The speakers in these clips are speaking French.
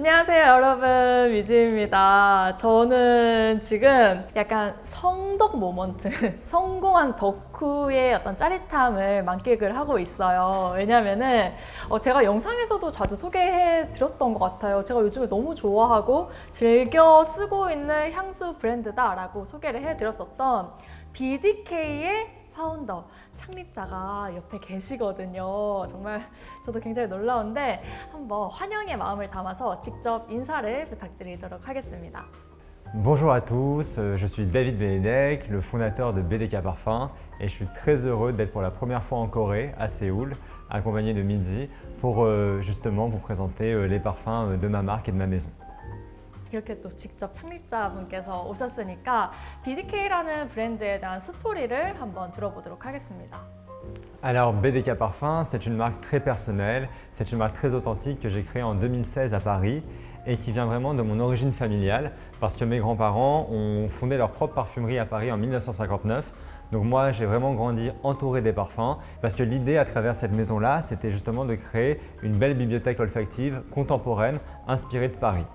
안녕하세요 여러분, 위즈입니다. 저는 지금 약간 성덕 모먼트, 성공한 덕후의 어떤 짜릿함을 만끽을 하고 있어요. 왜냐면은 제가 영상에서도 자주 소개해 드렸던 것 같아요. 제가 요즘에 너무 좋아하고 즐겨 쓰고 있는 향수 브랜드다 라고 소개를 해 드렸었던 BDK의 파운더, 창립자가 옆에 계시거든요. 정말 저도 굉장히 놀라운데 한번 환영의 마음을 담아서 직접 인사를 부탁드리도록 하겠습니다. Bonjour à tous, je suis David Benedek, le fondateur de BDK Parfum et je suis très heureux d'être pour la première fois en Corée, à Séoul, accompagné de Minzy pour justement vous présenter les parfums de ma marque et de ma maison. 이렇게 또 직접 창립자분께서 오셨으니까 BDK라는 브랜드에 대한 스토리를 한번 들어보도록 하겠습니다. Alors BDK Parfum, c'est une marque très personnelle, c'est une marque très authentique que j'ai créée en 2016 à Paris et qui vient vraiment de mon origine familiale parce que mes grands-parents ont fondé leur propre parfumerie à Paris en 1959. Donc moi, j'ai vraiment grandi entouré des parfums parce que l'idée à travers cette maison-là, c'était justement de créer une belle bibliothèque olfactive contemporaine inspirée de Paris.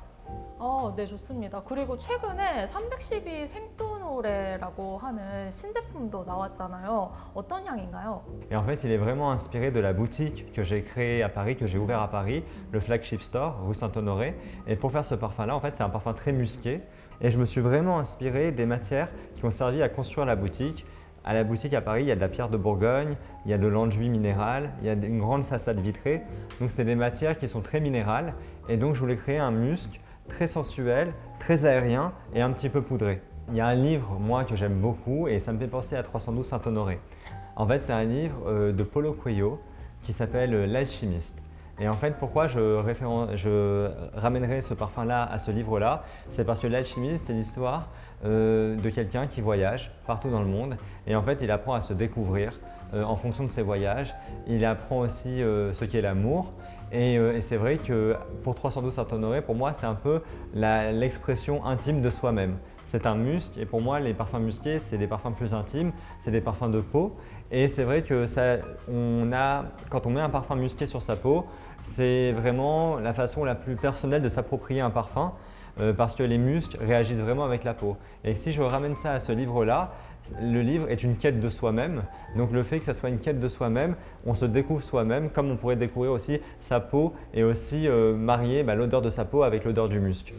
네, 좋습니다. 그리고 최근에 312 생토노레라고 하는 신제품도 나왔잖아요. 어떤 향인가요? Et en fait, il est vraiment inspiré de la boutique que j'ai créée à Paris, que j'ai ouvert à Paris, le Flagship Store, rue Saint-Honoré. Et pour faire ce parfum-là, en fait, c'est un parfum très musqué. Et je me suis vraiment inspiré des matières qui ont servi à construire la boutique. À la boutique à Paris, il y a de la pierre de Bourgogne, il y a de l'enduit minéral, il y a une grande façade vitrée. Donc, c'est des matières qui sont très minérales. Et donc, je voulais créer un musc très sensuel, très aérien et un petit peu poudré. Il y a un livre, moi, que j'aime beaucoup et ça me fait penser à 312 Saint-Honoré. En fait, c'est un livre de Paulo Coelho qui s'appelle L'Alchimiste. Et en fait, pourquoi je ramènerai ce parfum-là à ce livre-là, c'est parce que L'Alchimiste, c'est l'histoire de quelqu'un qui voyage partout dans le monde et en fait, il apprend à se découvrir en fonction de ses voyages. Il apprend aussi ce qu'est l'amour. Et c'est vrai que pour 312 Saint-Honoré, pour moi, c'est un peu l'expression intime de soi-même. C'est un musc et pour moi, les parfums musqués, c'est des parfums plus intimes, c'est des parfums de peau. Et c'est vrai que quand on met un parfum musqué sur sa peau, c'est vraiment la façon la plus personnelle de s'approprier un parfum parce que les muscs réagissent vraiment avec la peau. Et si je ramène ça à ce livre-là, le livre est une quête de soi-même. Donc le fait que ça soit une quête de soi-même, on se découvre soi-même comme on pourrait découvrir aussi sa peau et aussi marier l'odeur de sa peau avec l'odeur du musc.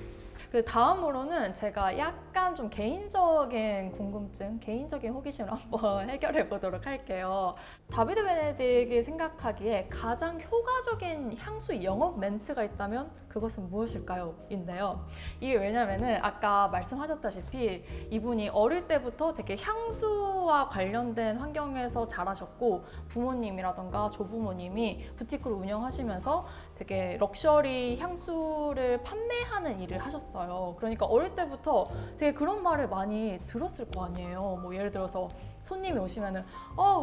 그 다음으로는 제가 약간 좀 개인적인 궁금증, 개인적인 호기심을 한번 해결해 보도록 할게요. 다비드 베네딕이 생각하기에 가장 효과적인 향수 영업 멘트가 있다면 그것은 무엇일까요? 인데요. 이게 왜냐면은 아까 말씀하셨다시피 이분이 어릴 때부터 되게 향수와 관련된 환경에서 자라셨고 부모님이라던가 조부모님이 부티크를 운영하시면서 되게 럭셔리 향수를 판매하는 일을 하셨어요. 그러니까 어릴 때부터 되게 그런 말을 많이 들었을 거 아니에요. 뭐 예를 들어서 손님이 오시면은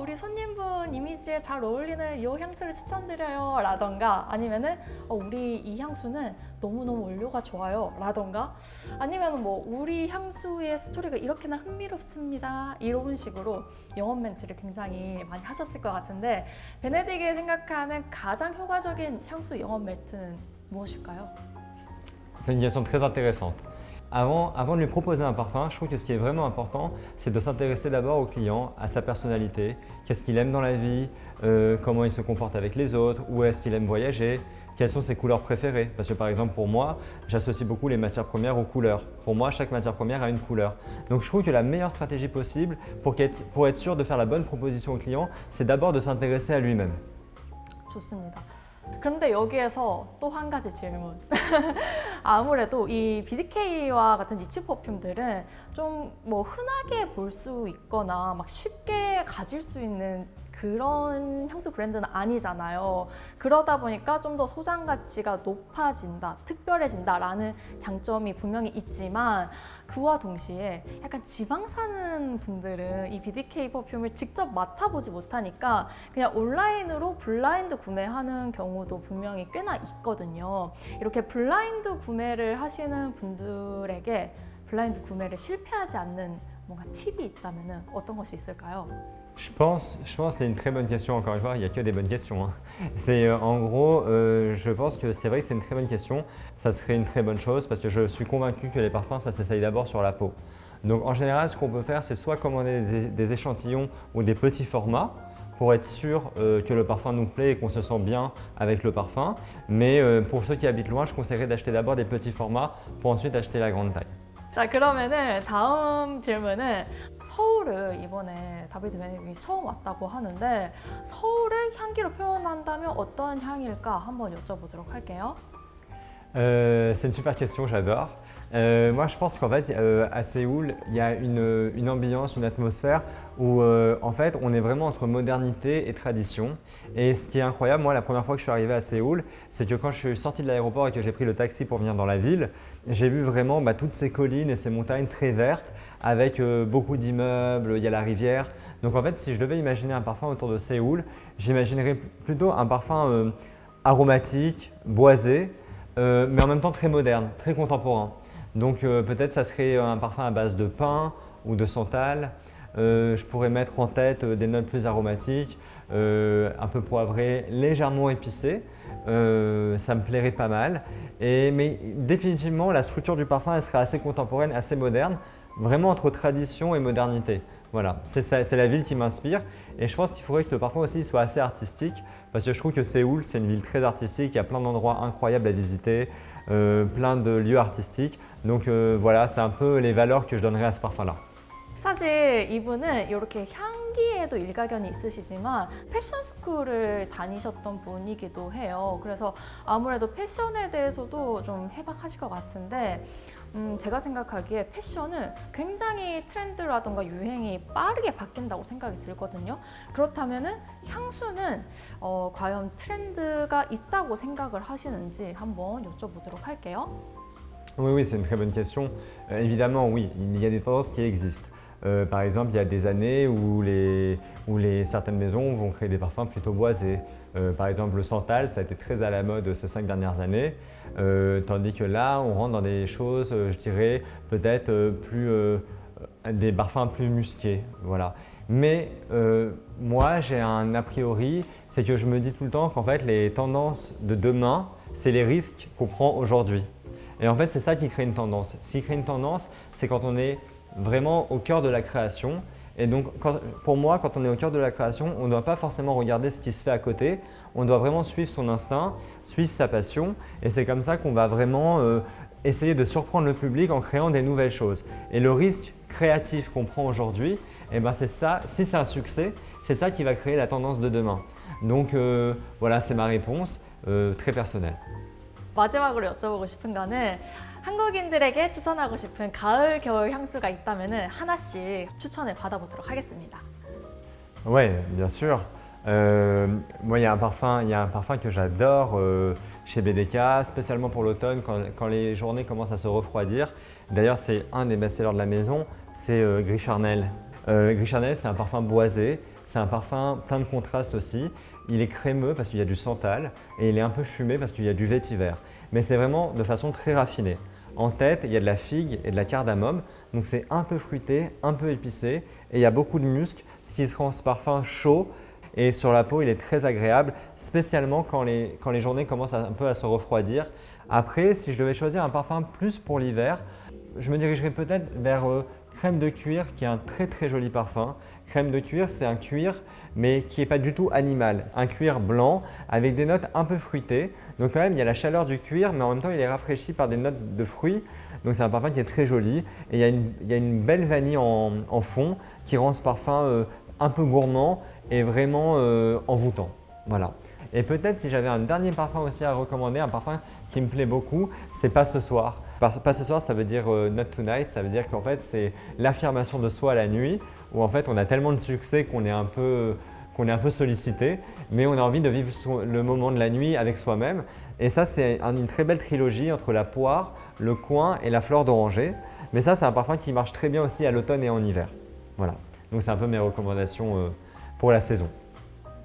우리 손님분 이미지에 잘 어울리는 이 향수를 추천드려요 라던가 아니면은 우리 이 향수는 너무너무 원료가 좋아요 라던가 아니면은 뭐 우리 향수의 스토리가 이렇게나 흥미롭습니다 이런 식으로 영업 멘트를 굉장히 많이 하셨을 것 같은데 베네딕이 생각하는 가장 효과적인 향수 영업 멘트는 무엇일까요? C'est une question très intéressante. Avant de lui proposer un parfum, je trouve que ce qui est vraiment important, c'est de s'intéresser d'abord au client, à sa personnalité, qu'est-ce qu'il aime dans la vie, comment il se comporte avec les autres, où est-ce qu'il aime voyager, quelles sont ses couleurs préférées. Parce que par exemple pour moi, j'associe beaucoup les matières premières aux couleurs. Pour moi, chaque matière première a une couleur. Donc je trouve que la meilleure stratégie possible pour être sûr de faire la bonne proposition au client, c'est d'abord de s'intéresser à lui-même. 좋습니다. 그런데 여기에서 또 한 가지 질문. 아무래도 이 BDK와 같은 니치 퍼퓸들은 좀 뭐 흔하게 볼 수 있거나 막 쉽게 가질 수 있는 그런 향수 브랜드는 아니잖아요. 그러다 보니까 좀 더 소장 가치가 높아진다, 특별해진다라는 장점이 분명히 있지만 그와 동시에 약간 지방 사는 분들은 이 BDK 퍼퓸을 직접 맡아보지 못하니까 그냥 온라인으로 블라인드 구매하는 경우도 분명히 꽤나 있거든요. 이렇게 블라인드 구매를 하시는 분들에게 블라인드 구매를 실패하지 않는 뭔가 팁이 있다면 어떤 것이 있을까요? Je pense que c'est une très bonne question. Encore une fois, il n'y a que des bonnes questions, hein. En gros, je pense que c'est vrai que c'est une très bonne question. Ça serait une très bonne chose parce que je suis convaincu que les parfums, ça s'essaye d'abord sur la peau. Donc en général, ce qu'on peut faire, c'est soit commander des échantillons ou des petits formats pour être sûr que le parfum nous plaît et qu'on se sent bien avec le parfum. Mais pour ceux qui habitent loin, je conseillerais d'acheter d'abord des petits formats pour ensuite acheter la grande taille. 자, 그러면은 다음 질문은 서울을 이번에 다비드 베네딕이 처음 왔다고 하는데 서울을 향기로 표현한다면 어떤 향일까 한번 여쭤보도록 할게요. C'est une super question, j'adore. Moi, je pense qu'en fait, à Séoul, il y a une ambiance, une atmosphère où en fait, on est vraiment entre modernité et tradition. Et ce qui est incroyable, moi, la première fois que je suis arrivé à Séoul, c'est que quand je suis sorti de l'aéroport et que j'ai pris le taxi pour venir dans la ville, j'ai vu vraiment toutes ces collines et ces montagnes très vertes avec beaucoup d'immeubles, il y a la rivière. Donc en fait, si je devais imaginer un parfum autour de Séoul, j'imaginerais plutôt un parfum aromatique, boisé, mais en même temps très moderne, très contemporain. Donc peut-être ça serait un parfum à base de pin ou de santal. Je pourrais mettre en tête des notes plus aromatiques, un peu poivrées, légèrement épicées. Ça me plairait pas mal. Mais définitivement, la structure du parfum, elle serait assez contemporaine, assez moderne, vraiment entre tradition et modernité. Voilà, c'est la ville qui m'inspire et je pense qu'il faudrait que le parfum aussi soit assez artistique parce que je trouve que Séoul, c'est une ville très artistique, il y a plein d'endroits incroyables à visiter, plein de lieux artistiques. Donc voilà, c'est un peu les valeurs que je donnerais à ce parfum-là. 사실 이분은 이렇게 향기에도 일가견이 있으시지만 패션 스쿨을 다니셨던 분이기도 해요. 그래서 아무래도 패션에 대해서도 좀 해박하실 것 같은데 제가 생각하기에 패션은 굉장히 트렌드라던가 유행이 빠르게 바뀐다고 생각이 들거든요. 그렇다면은 향수는 과연 트렌드가 있다고 생각을 하시는지 한번 여쭤보도록 할게요. Oui, c'est une très bonne question. Évidemment, oui, il y a des tendances qui existent. Par exemple, il y a des années où certaines maisons vont créer des parfums plutôt boisés. Par exemple, le santal, ça a été très à la mode ces 5 dernières années, tandis que là, on rentre dans des choses, je dirais, peut-être des parfums plus musqués. Voilà. Mais moi, j'ai un a priori, c'est que je me dis tout le temps qu'en fait, les tendances de demain, c'est les risques qu'on prend aujourd'hui. Et en fait, c'est ça qui crée une tendance. Ce qui crée une tendance, c'est quand on est vraiment au cœur de la création. Et donc, pour moi, quand on est au cœur de la création, on ne doit pas forcément regarder ce qui se fait à côté. On doit vraiment suivre son instinct, suivre sa passion. Et c'est comme ça qu'on va vraiment essayer de surprendre le public en créant des nouvelles choses. Et le risque créatif qu'on prend aujourd'hui, c'est ça, si c'est un succès, c'est ça qui va créer la tendance de demain. Donc voilà, c'est ma réponse, très personnelle. 마지막으로 여쭤보고 싶은 거는 한국인들에게 추천하고 싶은 가을, 겨울 향수가 있다면 하나씩 추천을 받아보도록 하겠습니다. Oui, bien sûr. Moi, il y a un parfum que j'adore chez BDK, spécialement pour l'automne, quand les journées commencent à se refroidir. D'ailleurs, c'est un des best-sellers de la maison, c'est Gris Charnel. Gris Charnel, c'est un parfum boisé, c'est un parfum plein de contrastes aussi. Il est crémeux parce qu'il y a du santal et il est un peu fumé parce qu'il y a du vétiver. Mais c'est vraiment de façon très raffinée. En tête, il y a de la figue et de la cardamome, donc c'est un peu fruité, un peu épicé et il y a beaucoup de musc, ce qui rend ce parfum chaud et sur la peau il est très agréable, spécialement quand les journées commencent un peu à se refroidir. Après, si je devais choisir un parfum plus pour l'hiver, je me dirigerais peut-être vers Crème de cuir qui est un très très joli parfum. Crème de cuir, c'est un cuir mais qui n'est pas du tout animal. Un cuir blanc avec des notes un peu fruitées. Donc quand même, il y a la chaleur du cuir, mais en même temps, il est rafraîchi par des notes de fruits. Donc c'est un parfum qui est très joli. Et il y a une belle vanille en fond qui rend ce parfum un peu gourmand et vraiment envoûtant. Voilà. Et peut-être si j'avais un dernier parfum aussi à recommander, un parfum qui me plaît beaucoup, c'est Pas ce soir. Pas ce soir, ça veut dire Not Tonight, ça veut dire qu'en fait c'est l'affirmation de soi la nuit, où en fait on a tellement de succès qu'on est un peu sollicité, mais on a envie de vivre le moment de la nuit avec soi-même. Et ça, c'est une très belle trilogie entre la poire, le coing et la fleur d'oranger. Mais ça, c'est un parfum qui marche très bien aussi à l'automne et en hiver. Voilà. Donc c'est un peu mes recommandations pour la saison.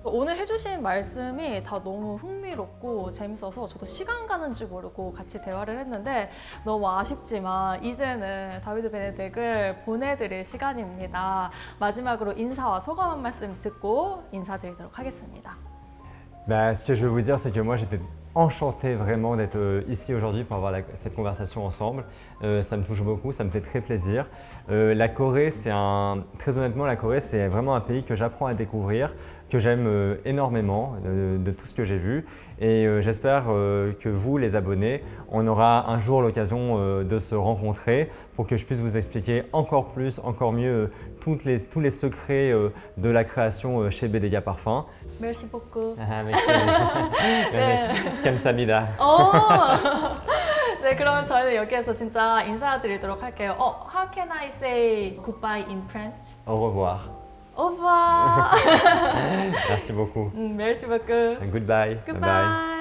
오늘 해주신 말씀이 다 너무 흥미롭고 재밌어서 저도 시간 가는 줄 모르고 같이 대화를 했는데 너무 아쉽지만 이제는 다비드 베네딕을 보내드릴 시간입니다. 마지막으로 인사와 소감 한 말씀 듣고 인사드리도록 하겠습니다. Bah, ce que je veux vous dire, c'est que moi j'étais enchanté vraiment d'être ici aujourd'hui pour avoir cette conversation ensemble. Ça me touche beaucoup, ça me fait très plaisir. La Corée, très honnêtement, la Corée, c'est vraiment un pays que j'apprends à découvrir, que j'aime énormément de tout ce que j'ai vu. Et j'espère que vous, les abonnés, on aura un jour l'occasion de se rencontrer pour que je puisse vous expliquer encore plus, encore mieux tous les secrets de la création chez BDK Parfum. Merci beaucoup. Ah, merci. 감사합니다. 네, 그러면 저희는 여기에서 진짜 인사드리도록 할게요. How can I say goodbye in French? Au revoir. Au revoir. Merci beaucoup. Merci beaucoup. Goodbye. Goodbye. Bye bye.